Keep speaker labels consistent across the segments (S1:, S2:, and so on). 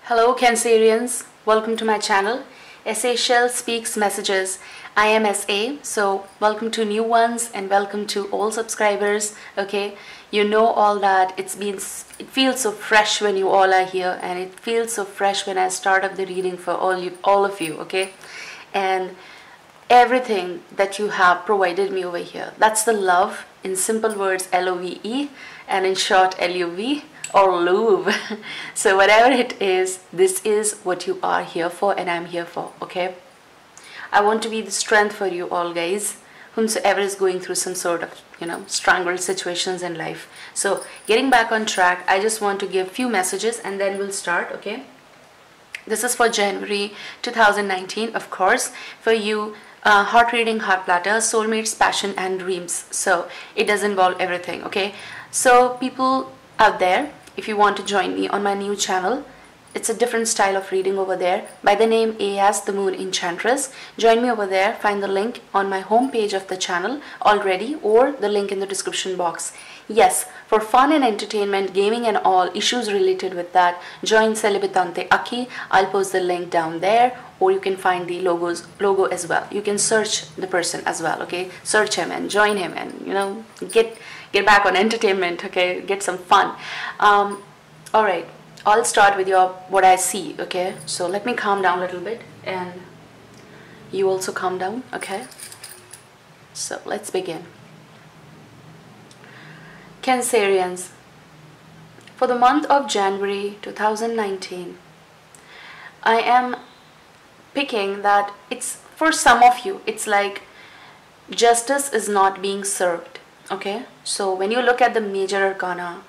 S1: Hello Cancerians, welcome to my channel, Sashell Speaks Messages. I am SA, so welcome to new ones and welcome to all subscribers. Okay, you know all that it feels so fresh when you all are here, and it feels so fresh when I start up the reading for all of you. Okay, and everything that you have provided me over here, that's the love. In simple words, LOVE, and in short, LUV. Or lube. So whatever it is, this is what you are here for and I'm here for. Okay, I want to be the strength for you all guys, whomsoever is going through some sort of strangled situations in life. So getting back on track, I just want to give few messages and then we'll start. Okay, this is for January 2019, of course, for you heart reading, heart platter, soulmates, passion and dreams. So it does involve everything. Okay, so people out there, if you want to join me on my new channel, it's a different style of reading over there by the name A as the Moon Enchantress. Join me over there. Find the link on my home page of the channel already, or the link in the description box. Yes, for fun and entertainment, gaming and all issues related with that, join CELEBUTANTE Aki. I'll post the link down there, or you can find the logo as well. You can search the person as well. Okay, search him and join him, and get back on entertainment. Okay, get some fun. All right, I'll start with what I see. Okay, so let me calm down a little bit and you also calm down. Okay, so let's begin. Cancerians, for the month of January 2019, I am picking that it's for some of you, it's like justice is not being served. Okay, so when you look at the major arcana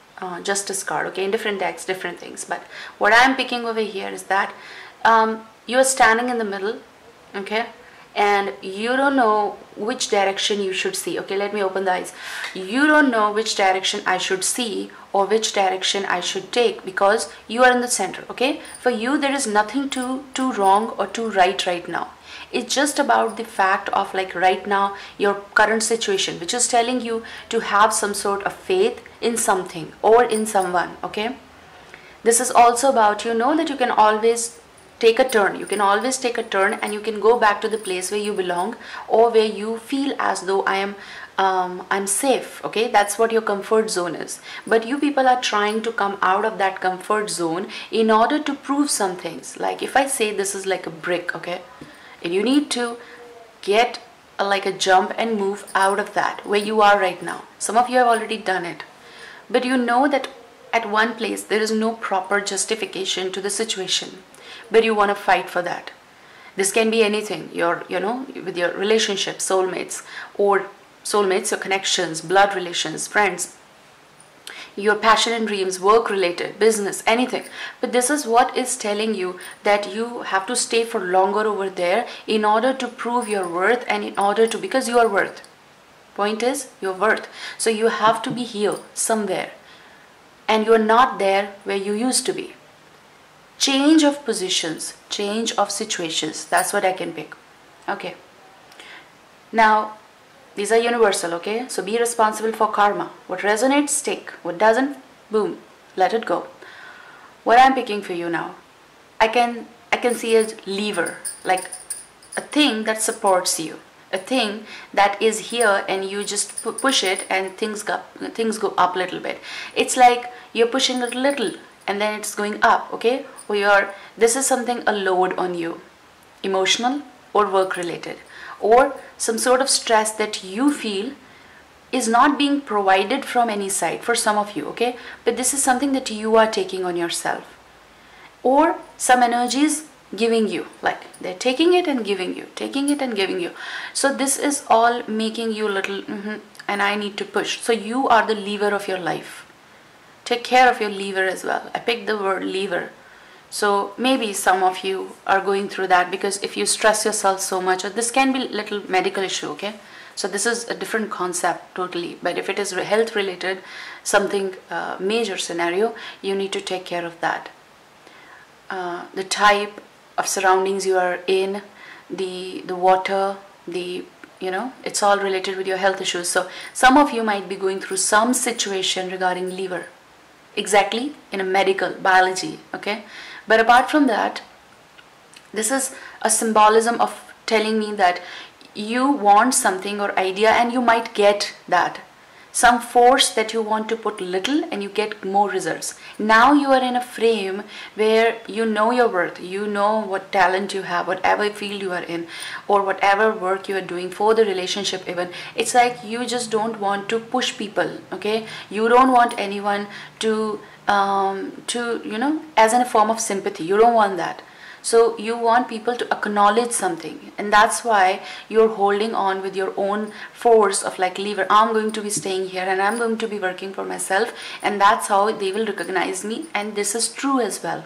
S1: justice card, okay, in different decks, different things, but what I'm picking over here is that you are standing in the middle. Okay, and you don't know which direction you should see. Okay, let me open the eyes. You don't know which direction I should see or which direction I should take, because you are in the center. Okay, for you there is nothing too wrong or too right now. It's just about the fact of, like, right now your current situation, which is telling you to have some sort of faith in something or in someone. Okay, this is also about, that you can always take a turn. You can always take a turn and you can go back to the place where you belong, or where you feel as though I'm safe. Okay, that's what your comfort zone is. But you people are trying to come out of that comfort zone in order to prove some things. Like, if I say this is like a brick, okay, and you need to get like a jump and move out of that where you are right now. Some of you have already done it, but you know that at one place there is no proper justification to the situation, but you want to fight for that. This can be anything, with your relationship, soulmates, your connections, blood relations, friends, your passion and dreams, work related, business, anything. But this is what is telling you that you have to stay for longer over there in order to prove your worth, and in order to, because you are worth. Point is, your worth. So you have to be here somewhere, and you're not there where you used to be. Change of positions, change of situations, that's what I can pick. Okay, now these are universal. Okay, so be responsible for karma. What resonates, stick. What doesn't, boom, let it go. What I'm picking for you now, I can see a lever, like a thing that supports you, a thing that is here, and you just push it and things go up a little bit. It's like you're pushing it a little and then it's going up. Okay, or this is something, a load on you, emotional or work related, or some sort of stress that you feel is not being provided from any side for some of you. Okay, but this is something that you are taking on yourself, or some energies giving you, like they're taking it and giving you, taking it and giving you. So this is all making you little and I need to push. So you are the lever of your life. Take care of your lever as well. I picked the word lever. So maybe some of you are going through that, because if you stress yourself so much, or this can be a little medical issue. Okay, so this is a different concept totally, but if it is health related, something major scenario, you need to take care of that. The type of surroundings you are in, the water, it's all related with your health issues. So some of you might be going through some situation regarding liver. exactly in a medical biology, okay? But apart from that, this is a symbolism of telling me that you want something or idea and you might get that. Some force that you want to put little and you get more results. Now you are in a frame where you know your worth, you know what talent you have, whatever field you are in, or whatever work you are doing for the relationship even. It's like you just don't want to push people, okay? You don't want anyone to as in a form of sympathy. You don't want that. So you want people to acknowledge something, and that's why you're holding on with your own force of like lever. I'm going to be staying here and I'm going to be working for myself, and that's how they will recognize me. And this is true as well.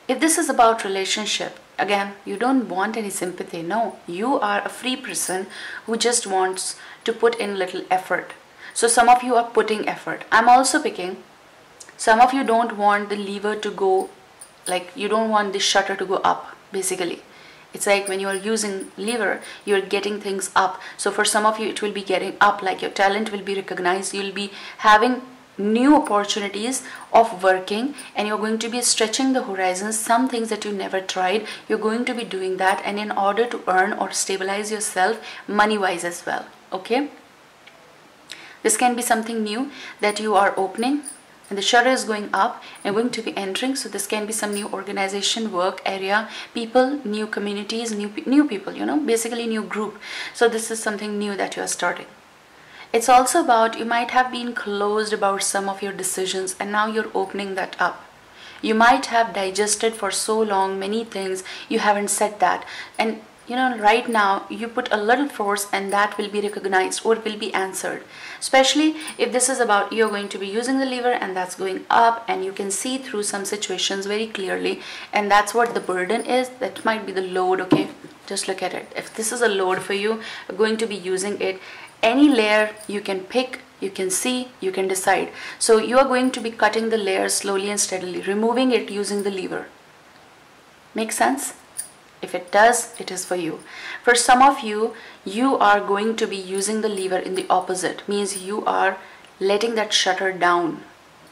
S1: If this is about relationship, again, you don't want any sympathy. No, you are a free person who just wants to put in little effort. So some of you are putting effort. I'm also picking. Some of you don't want the lever to go, like you don't want the shutter to go up, basically. It's like when you are using lever, you're getting things up. So for some of you, it will be getting up, like your talent will be recognized. You'll be having new opportunities of working, and you're going to be stretching the horizons. Some things that you never tried, you're going to be doing that, and in order to earn or stabilize yourself money-wise as well, okay? This can be something new that you are opening, and the shutter is going up and going to be entering. So this can be some new organization, work area, people, new communities, new people, basically new group. So this is something new that you are starting. It's also about, you might have been closed about some of your decisions, and now you're opening that up. You might have digested for so long many things, you haven't said that, and right now you put a little force and that will be recognized or will be answered. Especially if this is about you're going to be using the lever and that's going up, and you can see through some situations very clearly, and that's what the burden is. That might be the load, okay? Just look at it. If this is a load for you, you're going to be using it. Any layer you can pick, you can see, you can decide. So you are going to be cutting the layers slowly and steadily, removing it using the lever. Make sense? If it does, it is for you. For some of you, you are going to be using the lever in the opposite, means you are letting that shutter down.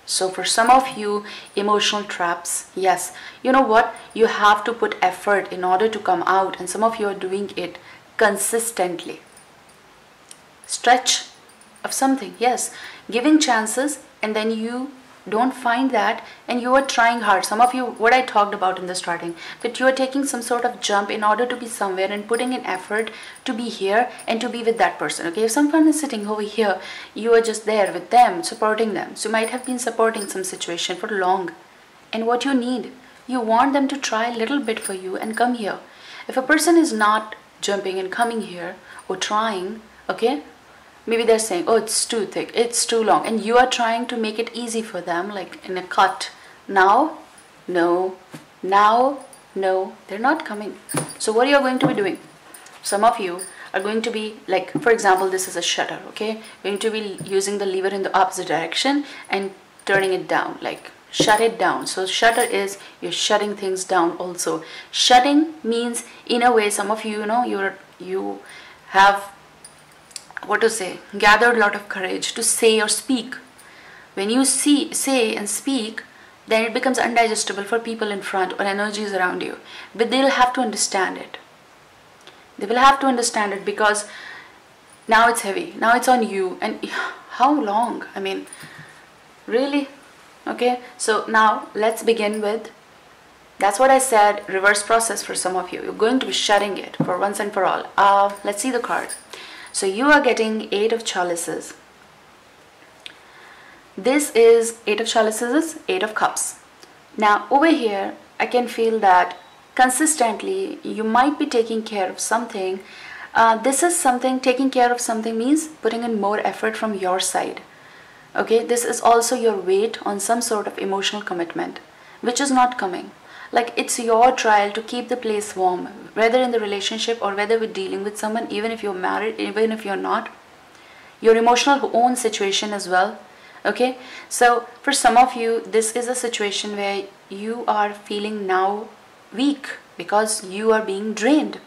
S1: So for some of you, emotional traps, yes, you know what? You have to put effort in order to come out, and some of you are doing it consistently. Stretch of something, yes, giving chances, and then you don't find that, and you are trying hard. Some of you, what I talked about in the starting, that you are taking some sort of jump in order to be somewhere and putting in effort to be here and to be with that person, okay? If someone is sitting over here, you are just there with them, supporting them. So you might have been supporting some situation for long, and what you need, you want them to try a little bit for you and come here. If a person is not jumping and coming here or trying, okay, maybe they're saying, oh, it's too thick, it's too long, and you are trying to make it easy for them, like in a cut. Now, no, now, no, they're not coming. So what are you going to be doing? Some of you are going to be like, for example, this is a shutter, okay? You're going to be using the lever in the opposite direction and turning it down, like shut it down. So shutter is, you're shutting things down also. Shutting means, in a way, some of you, you have, what to say, gathered a lot of courage to say or speak. When you say and speak, then it becomes undigestible for people in front or energies around you. But they'll have to understand it. They will have to understand it, because now it's heavy. Now it's on you. And how long? I mean, really? Okay, so now let's begin with, that's what I said, reverse process for some of you. You're going to be shutting it for once and for all. Let's see the card. So you are getting 8 of chalices. This is 8 of chalices, 8 of cups. Now over here, I can feel that consistently you might be taking care of something. This is something, taking care of something means putting in more effort from your side. Okay, this is also your weight on some sort of emotional commitment, which is not coming. Like, it's your trial to keep the place warm, whether in the relationship or whether we're dealing with someone, even if you're married, even if you're not. Your emotional own situation as well. Okay, so for some of you, this is a situation where you are feeling now weak because you are being drained.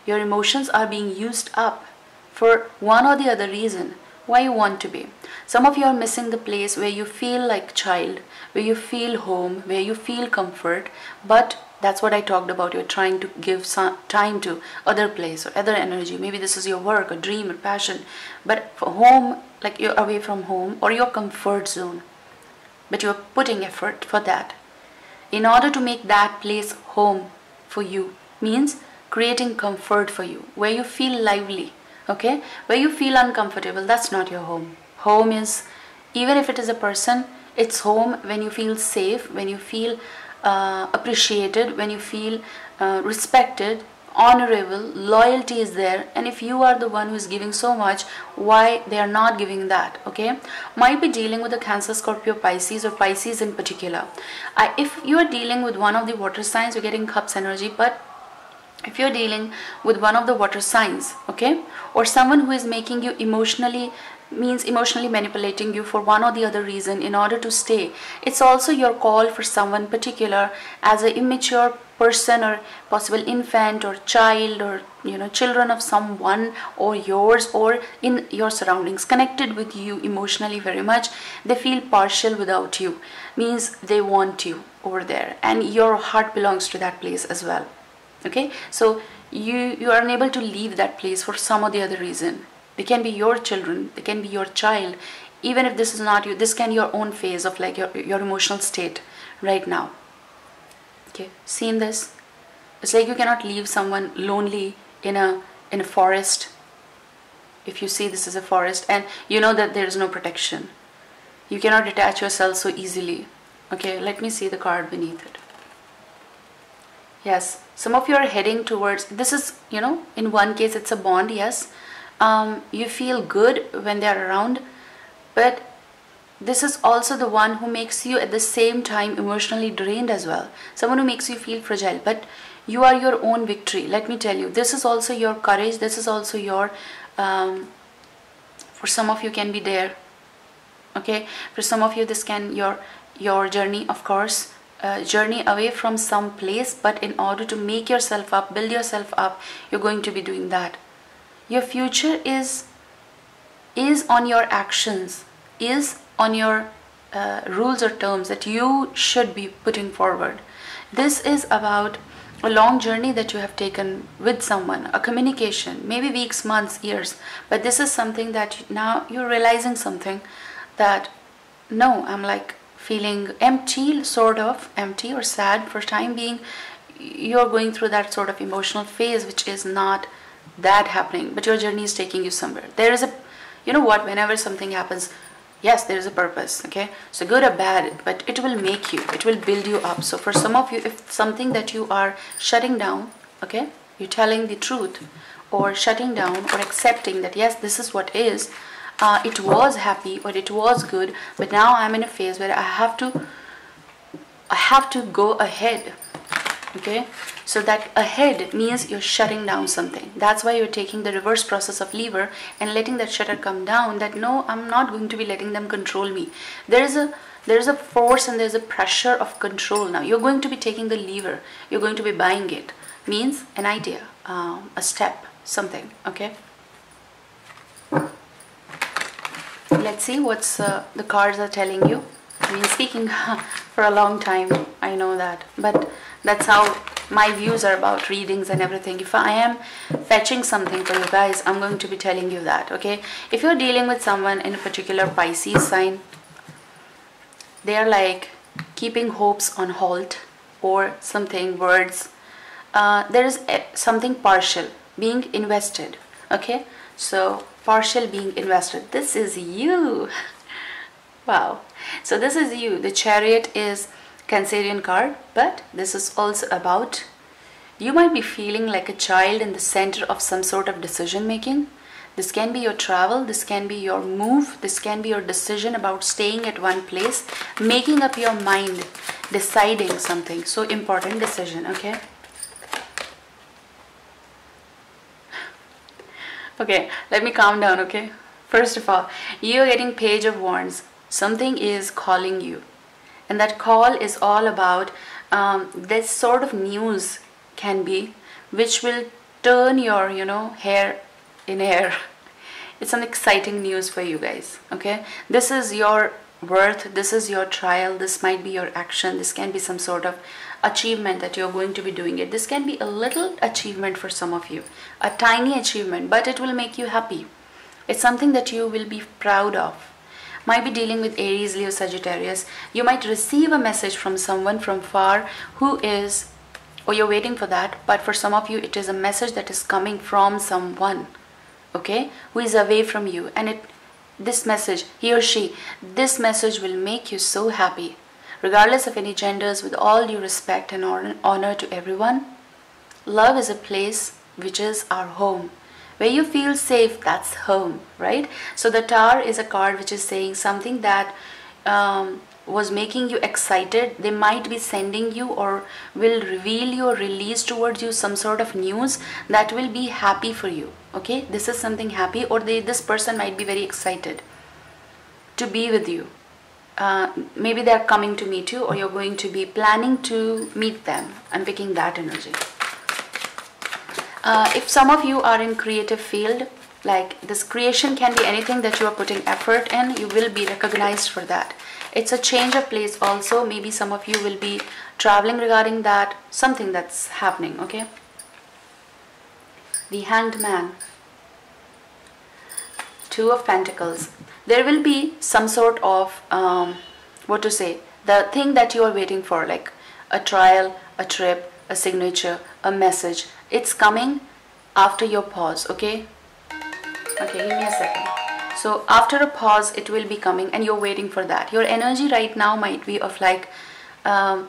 S1: Your emotions are being used up for one or the other reason. why you want to be. Some of you are missing the place where you feel like child, where you feel home, where you feel comfort, but that's what I talked about. You're trying to give some time to other place or other energy. Maybe this is your work, a dream, or passion, but for home, like you're away from home or your comfort zone, but you're putting effort for that. In order to make that place home for you means creating comfort for you, where you feel lively, okay? Where you feel uncomfortable, that's not your home. Home is, even if it is a person, it's home when you feel safe, when you feel appreciated, when you feel respected, honorable, loyalty is there. And if you are the one who is giving so much, why they are not giving that, okay? Might be dealing with a Cancer, Scorpio, Pisces, or Pisces in particular. If you are dealing with one of the water signs, you're getting cups energy. But if you're dealing with one of the water signs, okay, or someone who is making you emotionally manipulating you for one or the other reason in order to stay, it's also your call for someone particular as an immature person or possible infant or child, or children of someone or yours or in your surroundings, connected with you emotionally very much. They feel partial without you, means they want you over there, and your heart belongs to that place as well, okay? So you are unable to leave that place for some or the other reason. They can be your children, they can be your child. Even if this is not you, this can be your own phase of like your emotional state right now. Okay, seen this? It's like you cannot leave someone lonely in a forest. If you see this is a forest and you know that there is no protection, you cannot detach yourself so easily. Okay, let me see the card beneath it. Yes, some of you are heading towards, this is, in one case it's a bond, yes. You feel good when they are around, but this is also the one who makes you at the same time emotionally drained as well. Someone who makes you feel fragile, but you are your own victory. Let me tell you, this is also your courage. This is also your, for some of you can be there, okay? For some of you this can, your journey, of course, journey away from some place, but in order to make yourself up, build yourself up, you're going to be doing that. Your future is on your actions, is on your rules or terms that you should be putting forward. This is about a long journey that you have taken with someone, a communication, maybe weeks, months, years. But this is something that now you're realizing something that, no, I'm like feeling empty, sort of empty or sad for time being. You're going through that sort of emotional phase, which is not that happening, but your journey is taking you somewhere. There is a, whenever something happens, yes, there is a purpose, okay? So good or bad, but it will make you, it will build you up. So for some of you, if something that you are shutting down, okay, you're telling the truth or shutting down or accepting that yes, this is what is, it was happy or it was good, but now I'm in a phase where I have to go ahead. Okay, so that ahead means you're shutting down something. That's why you're taking the reverse process of lever and letting that shutter come down, that no, I'm not going to be letting them control me. There's a force and there's a pressure of control now. You're going to be taking the lever, you're going to be buying it. Means an idea, a step, something, okay? Let's see what's the cards are telling you. I mean, speaking for a long time, I know that, but that's how my views are about readings and everything. If I am fetching something for you guys, I'm going to be telling you that, okay? If you're dealing with someone in a particular Pisces sign, they are like keeping hopes on halt or something, words. There is something partial being invested, okay? So partial being invested. This is you. Wow. So this is you. The Chariot is Cancerian card, but this is also about, you might be feeling like a child in the center of some sort of decision making. This can be your travel, this can be your move, this can be your decision about staying at one place, making up your mind, deciding something. So important decision, okay? Okay, let me calm down, okay? First of all, you're getting Page of Wands. Something is calling you. And that call is all about this sort of news can be, which will turn your, hair in air. It's some exciting news for you guys, okay? This is your worth, this is your trial, this might be your action, this can be some sort of achievement that you're going to be doing it. This can be a little achievement for some of you, a tiny achievement, but it will make you happy. It's something that you will be proud of. Might be dealing with Aries, Leo, Sagittarius. You might receive a message from someone from far who is, or you're waiting for that, but for some of you it is a message that is coming from someone, okay, who is away from you, and this message, he or she, this message will make you so happy, regardless of any genders, with all due respect and honor to everyone. Love is a place which is our home. Where you feel safe, that's home, right? So the Tower is a card which is saying something that was making you excited. They might be sending you or will reveal you or release towards you some sort of news that will be happy for you, okay? This is something happy, or this person might be very excited to be with you. Maybe they're coming to meet you, or you're going to be planning to meet them. I'm picking that energy. If some of you are in creative field, like this creation can be anything that you are putting effort in, you will be recognized for that. It's a change of place also. Maybe some of you will be traveling regarding that, something that's happening, okay? The Hanged Man. Two of Pentacles. There will be some sort of, the thing that you are waiting for, like a trial, a trip, a signature, a message. It's coming after your pause, okay? Okay, give me a second. So after a pause, it will be coming, and you're waiting for that. Your energy right now might be of like, I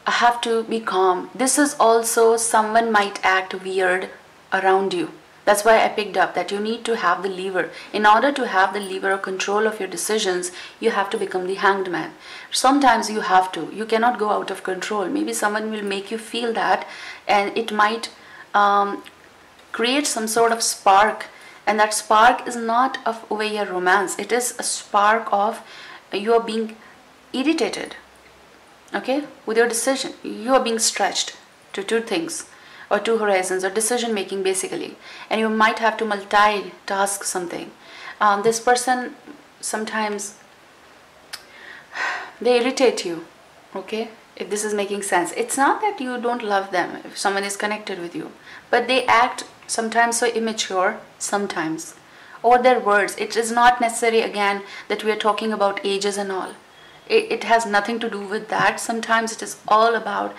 S1: have to be calm. This is also someone might act weird around you. That's why I picked up that you need to have the lever. In order to have the lever or control of your decisions, you have to become the Hanged Man. Sometimes you have to. You cannot go out of control. Maybe someone will make you feel that, and it might create some sort of spark. And that spark is not of over your romance. It is a spark of you are being irritated, okay, with your decision. You are being stretched to two things, or two horizons, or decision making basically, and you might have to multitask something. This person, sometimes they irritate you, okay, if this is making sense. It's not that you don't love them if someone is connected with you, but they act sometimes so immature, sometimes, or their words. It is not necessary again that we are talking about ages and all. It has nothing to do with that. Sometimes it is all about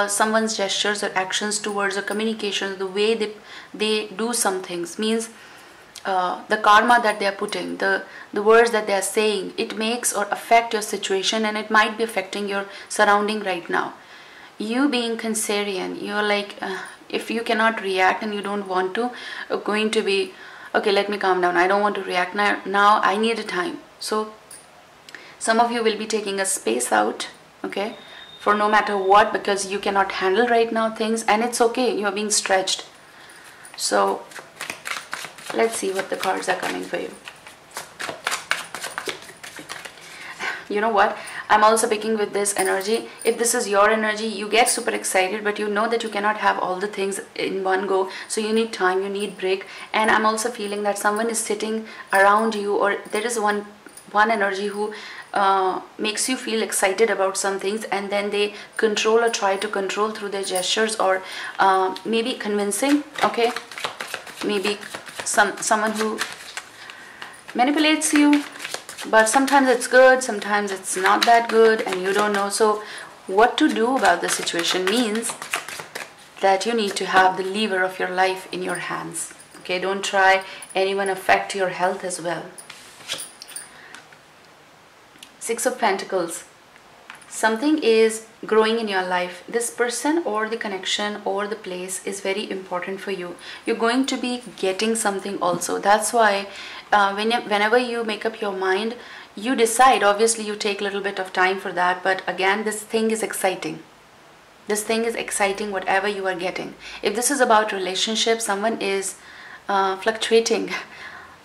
S1: someone's gestures or actions towards a communication, the way they do some things, means the karma that they are putting, the words that they are saying, it makes or affect your situation, and it might be affecting your surrounding right now. You being Cancerian, you're like, if you cannot react and you don't want to, going to be, okay, let me calm down. I don't want to react now. I need a time. So some of you will be taking a space out, okay, for no matter what, because you cannot handle right now things, and it's okay. You're being stretched. So let's see what the cards are coming for you. You know what? I'm also picking with this energy. If this is your energy, you get super excited, but you know that you cannot have all the things in one go. So you need time, you need break. And I'm also feeling that someone is sitting around you, or there is one energy who makes you feel excited about some things, and then they control or try to control through their gestures, or maybe convincing, okay? Maybe someone who manipulates you. But sometimes it's good, sometimes it's not that good, and you don't know. So what to do about the situation means that you need to have the lever of your life in your hands. Okay, don't try anyone affect your health as well. Six of Pentacles. Something is growing in your life. This person or the connection or the place is very important for you. You're going to be getting something also. That's why whenever you make up your mind, you decide. Obviously you take a little bit of time for that, but again, this thing is exciting. This thing is exciting, whatever you are getting. If this is about relationships, someone is fluctuating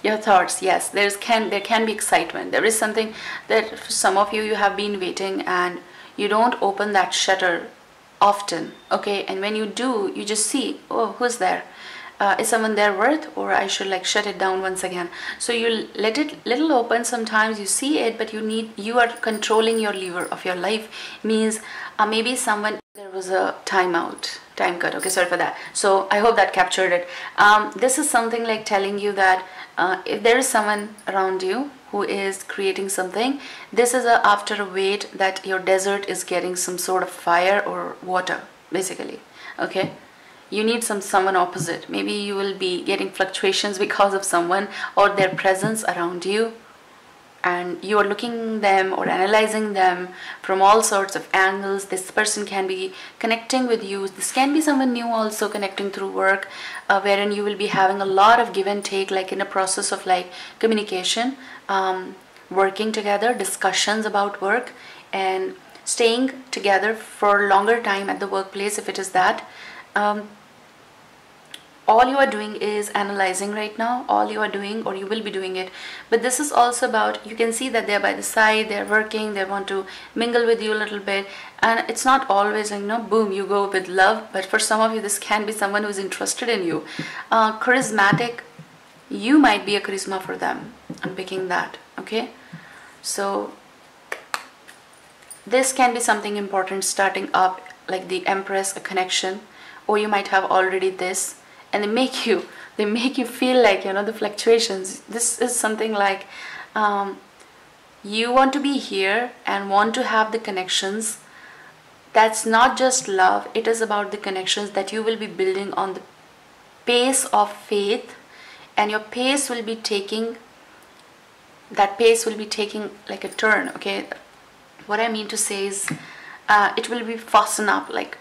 S1: your thoughts. Yes, there can be excitement. There is something that for some of you have been waiting, and you don't open that shutter often, okay? And when you do, you just see, oh, who's there? is someone there worth, or I should like shut it down once again? So you let it little open. Sometimes you see it, but you are controlling your lever of your life. Means maybe someone, there was a time cut, okay, sorry for that. So I hope that captured it. This is something like telling you that if there is someone around you who is creating something, this is after a wait that your desert is getting some sort of fire or water, basically. Okay, you need someone opposite. Maybe you will be getting fluctuations because of someone or their presence around you, and you are looking them or analyzing them from all sorts of angles. This person can be connecting with you. This can be someone new also connecting through work, wherein you will be having a lot of give and take, like in a process of like communication, working together, discussions about work, and staying together for a longer time at the workplace. If it is that, all you are doing is analyzing right now, all you are doing, or you will be doing it. But this is also about, you can see that they're by the side, they're working, they want to mingle with you a little bit, and it's not always, you know, boom, you go with love. But for some of you, this can be someone who's interested in you, charismatic. You might be a charisma for them. I'm picking that. Okay, so this can be something important starting up, like the Empress, a connection, or you might have already this, and they make you feel like, you know, the fluctuations. This is something like you want to be here and want to have the connections. That's not just love, it is about the connections that you will be building on the pace of faith, and your pace will be taking, that pace will be taking like a turn. Okay, what I mean to say is it will be fasten up, like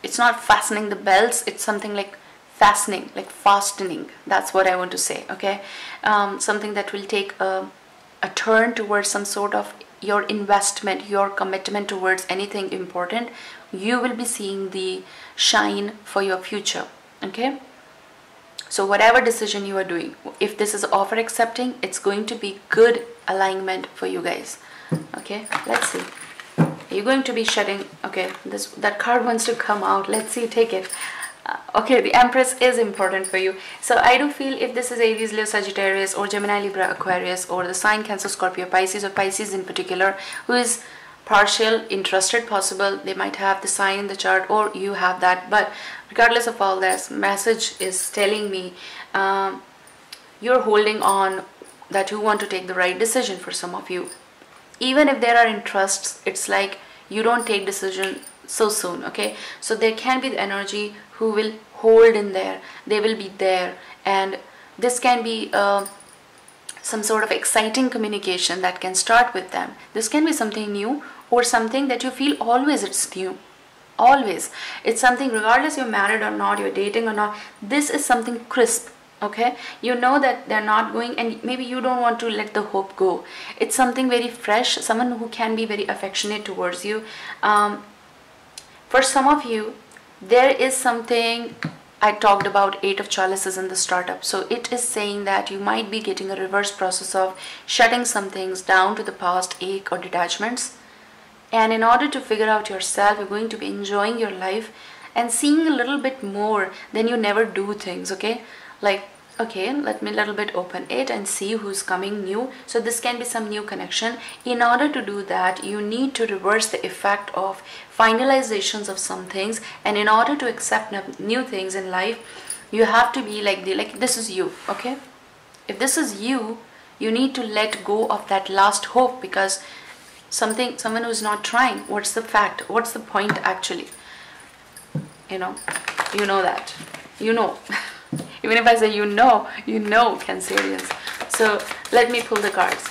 S1: it's not fastening the belts, it's something like fastening, like fastening. That's what I want to say. Okay, something that will take a turn towards some sort of your investment, your commitment towards anything important. You will be seeing the shine for your future. Okay, so whatever decision you are doing, if this is offer accepting, it's going to be good alignment for you guys. Okay, let's see. Are you going to be shutting? Okay, that card wants to come out. Let's see, take it. Okay, the Empress is important for you. So I do feel if this is Aries, Leo, Sagittarius, or Gemini, Libra, Aquarius, or the sign Cancer, Scorpio, Pisces, or Pisces in particular, who is partial, interested, possible, they might have the sign in the chart, or you have that. But regardless of all this, message is telling me you're holding on, that you want to take the right decision. For some of you, even if there are interests, it's like you don't take decision so soon. Okay, so there can be the energy who will hold in there, they will be there, and this can be some sort of exciting communication that can start with them. This can be something new, or something that you feel always it's new, always it's something, regardless you're married or not, you're dating or not, this is something crisp. Okay, you know that they're not going, and maybe you don't want to let the hope go. It's something very fresh, someone who can be very affectionate towards you. For some of you, there is something, I talked about 8 of chalices in the startup, so it is saying that you might be getting a reverse process of shutting some things down to the past, ache or detachments, and in order to figure out yourself, you're going to be enjoying your life and seeing a little bit more than you never do things. Okay, like, okay, let me a little bit open it and see who's coming new. So this can be some new connection. In order to do that, you need to reverse the effect of finalizations of some things, and in order to accept new things in life, you have to be like this is you. Okay, if this is you, you need to let go of that last hope, because someone who's not trying, what's the fact, what's the point actually? You know that, even if I say you know, Cancerians. So let me pull the cards.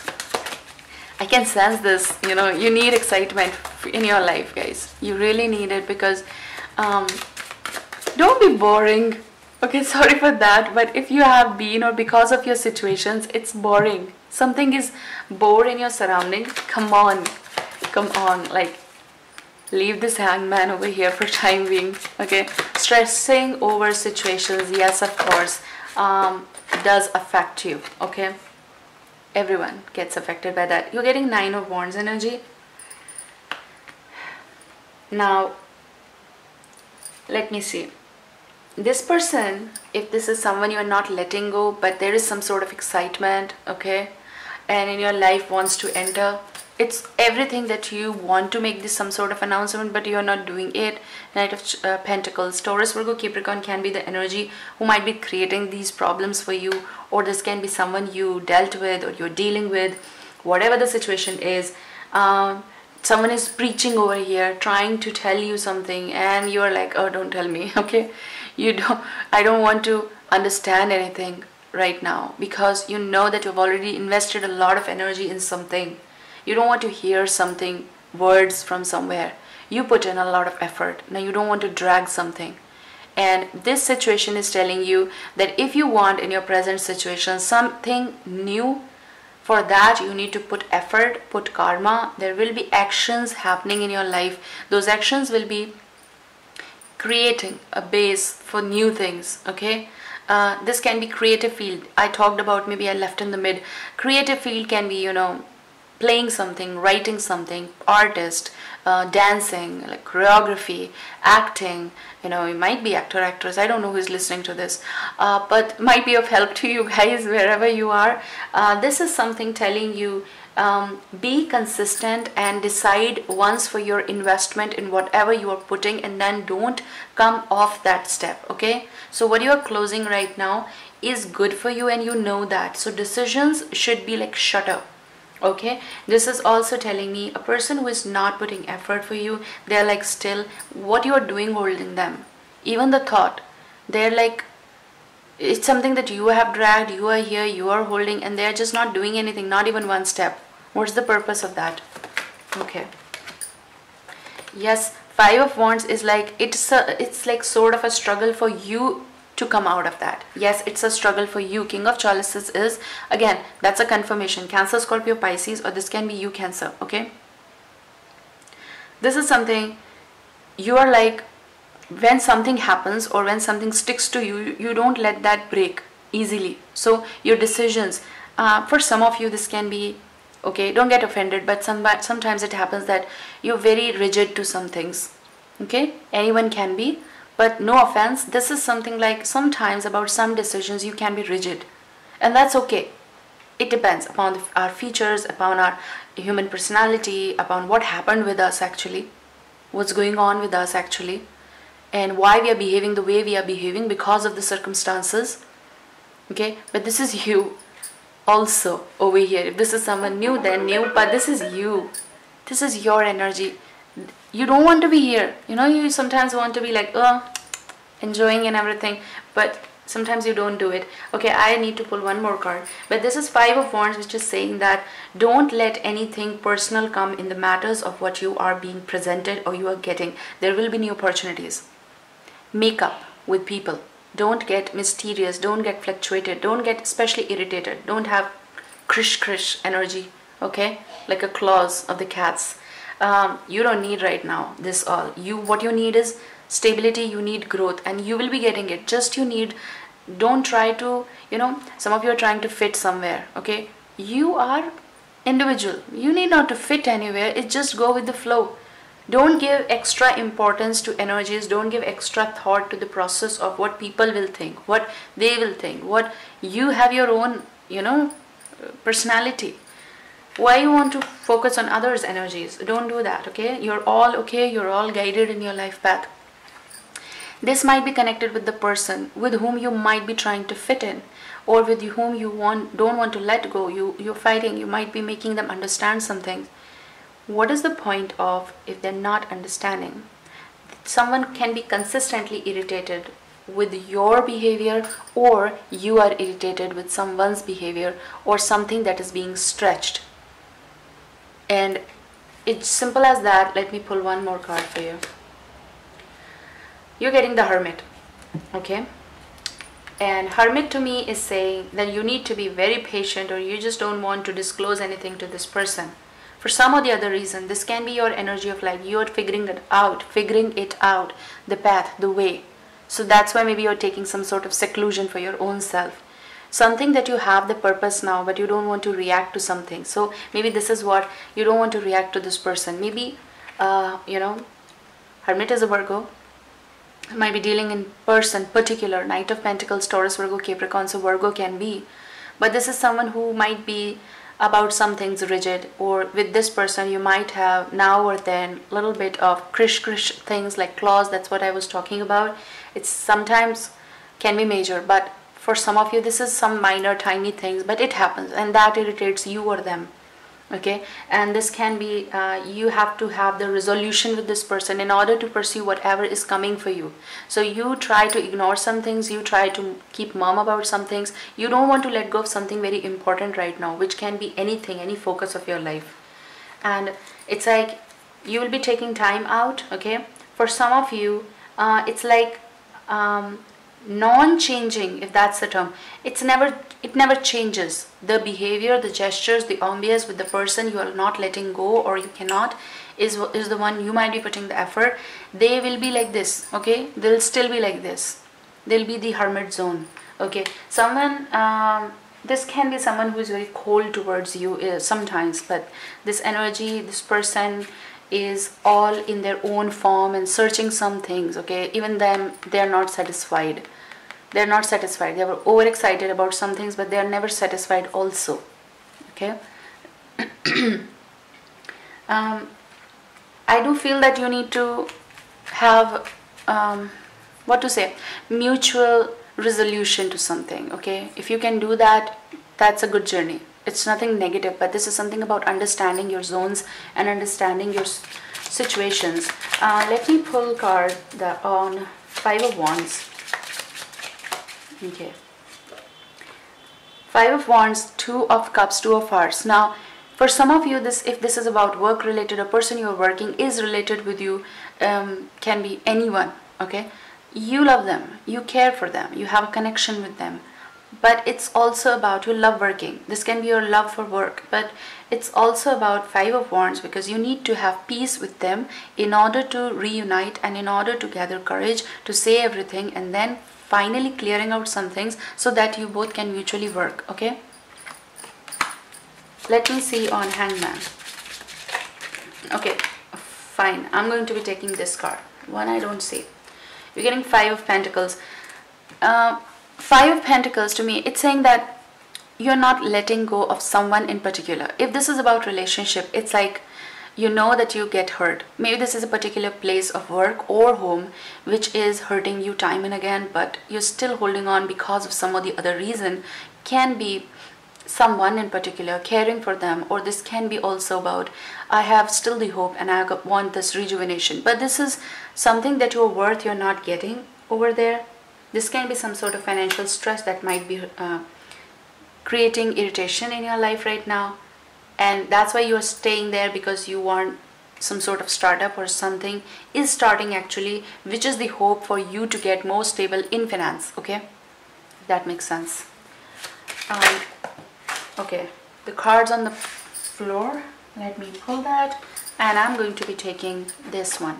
S1: I can sense this, you need excitement in your life, guys. You really need it, because don't be boring. Okay, sorry for that, but if you have been, or because of your situations, it's boring. Something is bored in your surroundings. Come on, like, leave this hangman over here for time being. Okay, stressing over situations, yes, of course, does affect you. Okay, everyone gets affected by that. You're getting 9 of Wands energy. Now let me see, this person, if this is someone you're not letting go, but there is some sort of excitement, okay, and in your life wants to enter, it's everything that you want to make this some sort of announcement, but you're not doing it. Knight of Pentacles, Taurus, Virgo, Capricorn can be the energy who might be creating these problems for you, or this can be someone you dealt with or you're dealing with, whatever the situation is. Someone is preaching over here, trying to tell you something, and you're like, oh, don't tell me, okay? I don't want to understand anything right now, because you know that you've already invested a lot of energy in something. You don't want to hear something, words from somewhere. You put in a lot of effort. Now you don't want to drag something. And this situation is telling you that if you want in your present situation something new, for that you need to put effort, put karma. There will be actions happening in your life. Those actions will be creating a base for new things, okay? This can be creative field. I talked about, maybe I left in the mid. Creative field can be, you know, playing something, writing something, artist, dancing, like choreography, acting. You know, you might be actor, actress. I don't know who's listening to this, but might be of help to you guys wherever you are. This is something telling you, be consistent and decide once for your investment in whatever you are putting, and then don't come off that step, okay? So what you are closing right now is good for you, and you know that. So decisions should be like shutter. Okay, this is also telling me a person who is not putting effort for you, they're like still what you are doing holding them. Even the thought, they're like, it's something that you have dragged, you are here, you are holding, and they're just not doing anything, not even one step. What's the purpose of that? Okay, yes, Five of Wands is like, it's like sort of a struggle for you to come out of that. Yes, it's a struggle for you. King of Chalices is, again, that's a confirmation. Cancer, Scorpio, Pisces, or this can be you, Cancer, okay? This is something you are like, when something happens or when something sticks to you, you don't let that break easily. So your decisions, for some of you this can be, okay, don't get offended, but sometimes it happens that you're very rigid to some things, okay? Anyone can be. But no offense, this is something like sometimes about some decisions you can be rigid, and that's okay. It depends upon our features, upon our human personality, upon what happened with us actually, what's going on with us actually, and why we are behaving the way we are behaving because of the circumstances, okay? But this is you also over here. If this is someone new, then new, but this is you. This is your energy. You don't want to be here, you know, you sometimes want to be like, oh, enjoying and everything, but sometimes you don't do it. Okay, I need to pull one more card, but this is Five of Wands, which is saying that don't let anything personal come in the matters of what you are being presented or you are getting. There will be new opportunities. Make up with people. Don't get mysterious, don't get fluctuated, don't get especially irritated, don't have krish energy, okay, like a claws of the cats. You don't need right now this all. What you need is stability, you need growth, and you will be getting it. Just you need, don't try to, you know, some of you are trying to fit somewhere, okay? You are individual. You need not to fit anywhere. It just go with the flow. Don't give extra importance to energies. Don't give extra thought to the process of what people will think, what they will think, what you have your own, you know, personality. Why you want to focus on others' energies? Don't do that, okay? You're all okay, you're all guided in your life path. This might be connected with the person with whom you might be trying to fit in, or with whom you don't want to let go. You're fighting, you might be making them understand something. What is the point of if they're not understanding? Someone can be consistently irritated with your behavior, or you are irritated with someone's behavior or something that is being stretched. And it's simple as that. Let me pull one more card for you. You're getting the Hermit, okay? And Hermit to me is saying that you need to be very patient, or you just don't want to disclose anything to this person. For some or the other reason, this can be your energy of like you're figuring it out, the path, the way. So that's why maybe you're taking some sort of seclusion for your own self. Something that you have the purpose now, but you don't want to react to something. So maybe this is what you don't want to react to this person. Maybe, you know, Hermit is a Virgo. might be dealing in person, particular, Knight of Pentacles, Taurus, Virgo, Capricorn, so Virgo can be. But this is someone who might be about some things rigid, or with this person you might have now or then a little bit of krish things like claws. That's what I was talking about. It's sometimes can be major, but for some of you this is some minor tiny things, but it happens and that irritates you or them. Okay, and this can be you have to have the resolution with this person in order to pursue whatever is coming for you. So you try to ignore some things, you try to keep mum about some things, you don't want to let go of something very important right now, which can be anything, any focus of your life. And it's like you will be taking time out. Okay, for some of you it's like non-changing, if that's the term. It never changes. The behavior, the gestures, the ambience with the person you are not letting go, or you cannot, is the one you might be putting the effort. They will be like this. Okay, they'll still be like this. They'll be the hermit zone. Okay, someone this can be someone who is very cold towards you sometimes, but this energy, this person is all in their own form and searching some things. Okay, even them, they are not satisfied. They're not satisfied. They were overexcited about some things, but they are never satisfied also. Okay. I do feel that you need to have what to say, mutual resolution to something. Okay, if you can do that, that's a good journey. It's nothing negative, but this is something about understanding your zones and understanding your situations. Let me pull a card on Five of Wands. Okay, Five of Wands, Two of Cups, Two of Hearts. Now for some of you, if this is about work related, a person you're working is related with you, can be anyone. Okay, you love them, you care for them, you have a connection with them, but it's also about you love working. This can be your love for work, but it's also about Five of Wands, because you need to have peace with them in order to reunite and in order to gather courage to say everything, and then finally clearing out some things so that you both can mutually work. Okay, let me see on Hangman. Okay, fine, I'm going to be taking this card. One I don't see. You're getting Five of Pentacles. Five of Pentacles, to me, it's saying that you're not letting go of someone in particular. If this is about relationship, it's like you know that you get hurt. Maybe this is a particular place of work or home which is hurting you time and again, but you're still holding on because of some or the other reason. Can be someone in particular, caring for them, or this can be also about I have still the hope and I want this rejuvenation, but this is something that you're worth, you're not getting over there. This can be some sort of financial stress that might be creating irritation in your life right now. And that's why you're staying there, because you want some sort of startup or something is starting actually, which is the hope for you to get more stable in finance. Okay, that makes sense. Okay, the cards on the floor, let me pull that, and I'm going to be taking this one.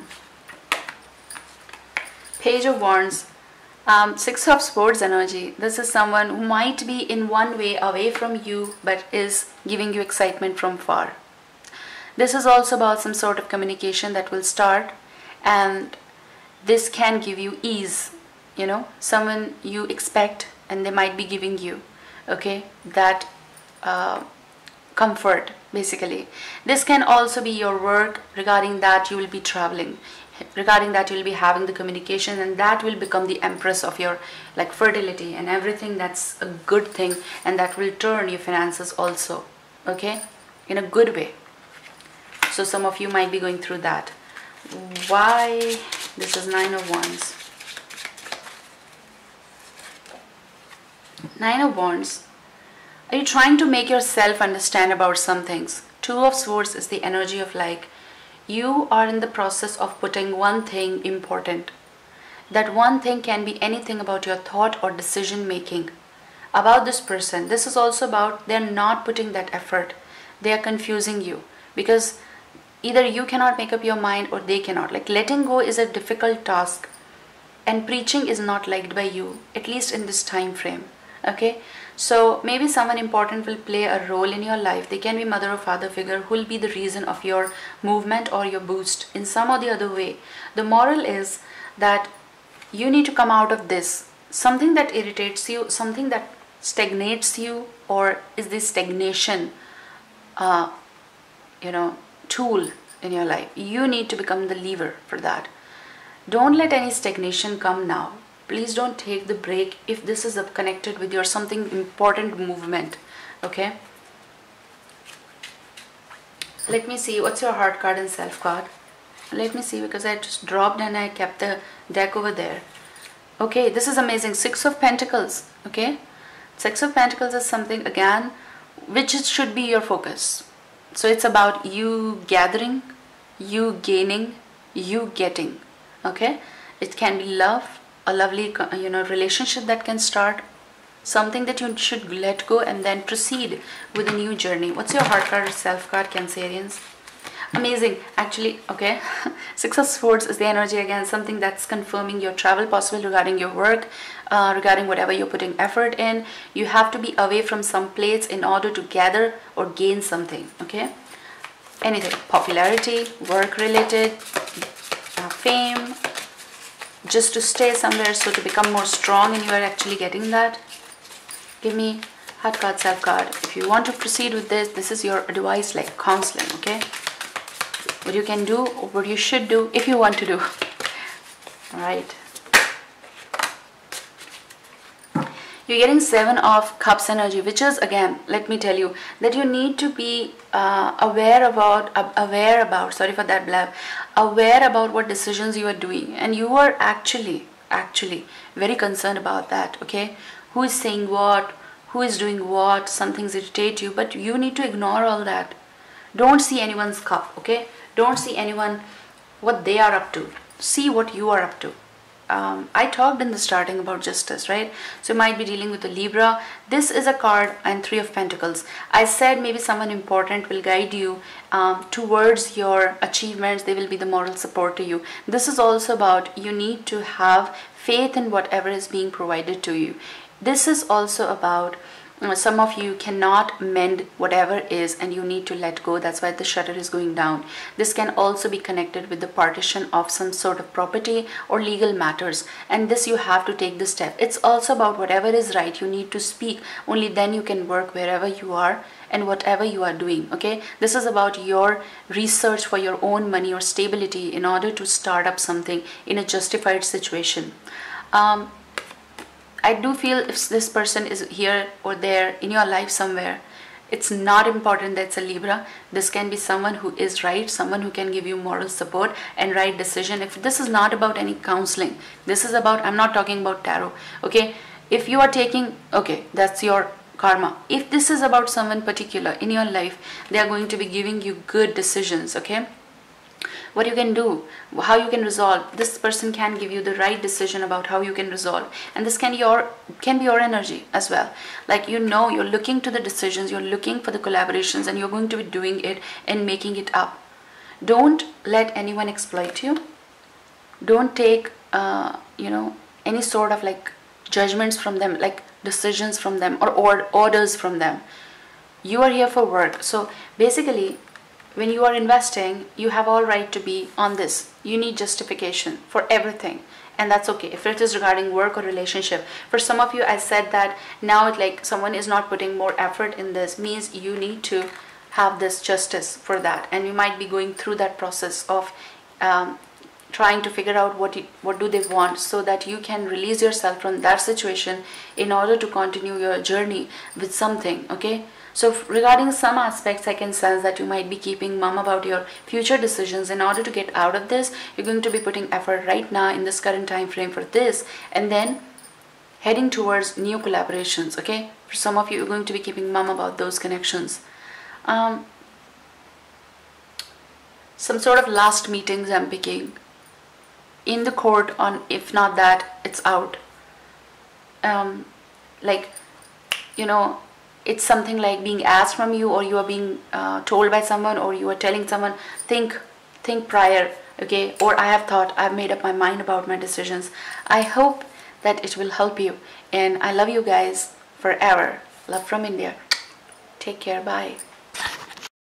S1: Page of Wands, Six of Swords energy. This is someone who might be in one way away from you, but is giving you excitement from far. This is also about some sort of communication that will start, and this can give you ease. You know, someone you expect and they might be giving you, okay, that comfort basically. This can also be your work. Regarding that, you will be traveling. Regarding that, you will be having the communication, and that will become the empress of your like fertility and everything. That's a good thing, and that will turn your finances also, okay, in a good way. So some of you might be going through that. Why? This is Nine of Wands. Nine of Wands. Are you trying to make yourself understand about some things? Two of Swords is the energy of like you are in the process of putting one thing important. That one thing can be anything about your thought or decision making about this person. This is also about they're not putting that effort. They are confusing you because either you cannot make up your mind or they cannot. Like letting go is a difficult task, and preaching is not liked by you, at least in this time frame. Okay, so maybe someone important will play a role in your life. They can be mother or father figure who will be the reason of your movement or your boost in some or the other way. The moral is that You need to come out of this. Something that irritates you, something that stagnates you, or is this stagnation, tool in your life. You need to become the lever for that. Don't let any stagnation come now. Please don't take the break if this is connected with your something important movement. Okay. Let me see. What's your heart card and self card? Let me see, because I just dropped and I kept the deck over there. Okay, this is amazing. 6 of Pentacles. Okay. 6 of Pentacles is something, again, which should be your focus. So it's about you gathering, you gaining, you getting. Okay. It can be love, a lovely relationship that can start, something that you should let go and then proceed with a new journey. What's your heart card or self card, Cancerians? Amazing. Actually, okay, 6 of Swords is the energy again, something that's confirming your travel possible regarding your work, regarding whatever you're putting effort in. You have to be away from some place in order to gather or gain something. Okay, anything, popularity, work related, fame, just to stay somewhere, so to become more strong, and you are actually getting that. Give me heart card, self card. If you want to proceed with this, this is your advice, like counseling. Okay, what you can do or what you should do if you want to do. All right, you're getting 7 of Cups energy, which is, again, let me tell you that you need to be aware about, sorry for that blab, aware about what decisions you are doing, and you are actually very concerned about that. Okay, who is saying what, who is doing what, some things irritate you, but you need to ignore all that. Don't see anyone's cup. Okay, don't see anyone what they are up to. See what you are up to. I talked in the starting about justice, right? So you might be dealing with a Libra. This is a card and 3 of Pentacles. I said maybe someone important will guide you towards your achievements. They will be the moral support to you. This is also about you need to have faith in whatever is being provided to you. This is also about some of you cannot mend whatever is, and you need to let go. That's why the shutter is going down. This can also be connected with the partition of some sort of property or legal matters, and this you have to take the step. It's also about whatever is right, you need to speak. Only then you can work wherever you are and whatever you are doing. Okay, this is about your research for your own money or stability in order to start up something in a justified situation. I do feel if this person is here or there in your life somewhere, it's not important that it's a Libra. This can be someone who is right, someone who can give you moral support and right decision. If this is not about any counseling, this is about, I'm not talking about tarot. Okay, if you are taking, okay, that's your karma. If this is about someone particular in your life, they are going to be giving you good decisions. Okay, what you can do, how you can resolve, this person can give you the right decision about how you can resolve, and this can be your energy as well. Like, you're looking to the decisions, you're looking for the collaborations, and you're going to be doing it and making it up. Don't let anyone exploit you. Don't take any sort of like judgments from them, like decisions from them or orders from them. You are here for work. So basically, when you are investing, you have all right to be on this. You need justification for everything, and that's okay. If it is regarding work or relationship, for some of you, I said that now it's like someone is not putting more effort in this, means you need to have this justice for that, and you might be going through that process of trying to figure out what do they want, so that you can release yourself from that situation in order to continue your journey with something. Okay, so regarding some aspects, I can sense that you might be keeping mum about your future decisions. In order to get out of this, you're going to be putting effort right now in this current time frame for this, and then heading towards new collaborations. Okay, for some of you, you're going to be keeping mum about those connections. Some sort of last meetings I'm picking in the court on, if not that, it's out. It's something like being asked from you, or you are being told by someone, or you are telling someone, think prior. Okay, or I have thought, I've made up my mind about my decisions. I hope that it will help you, and I love you guys forever. Love from India. Take care. Bye.